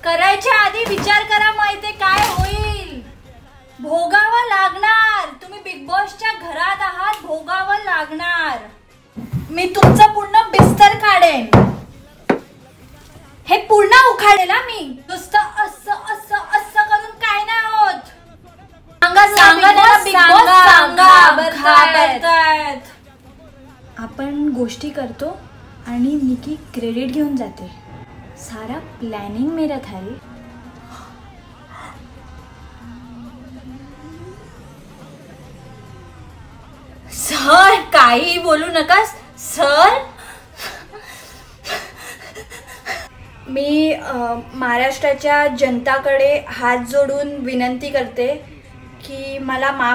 करायच्या आधी विचार करा, माहिती काय होईल. भोगावं लागणार. तुम्ही बिग बॉसच्या घरात आहात, भोगावं लागणार. मी तुमचं पूर्ण बिस्तर काढेन. हे पूर्ण उखाडेल मी. नुसतं असं असं असं करून काय नाही होत. आपण गोष्टी करतो आणि निकी क्रेडिट घेऊन जाते. सारा प्लॅनिंग मेरा था रे. सर काही बोलू नका सर. मी महाराष्ट्राच्या जनताकडे हात जोडून विनंती करते की मला माफ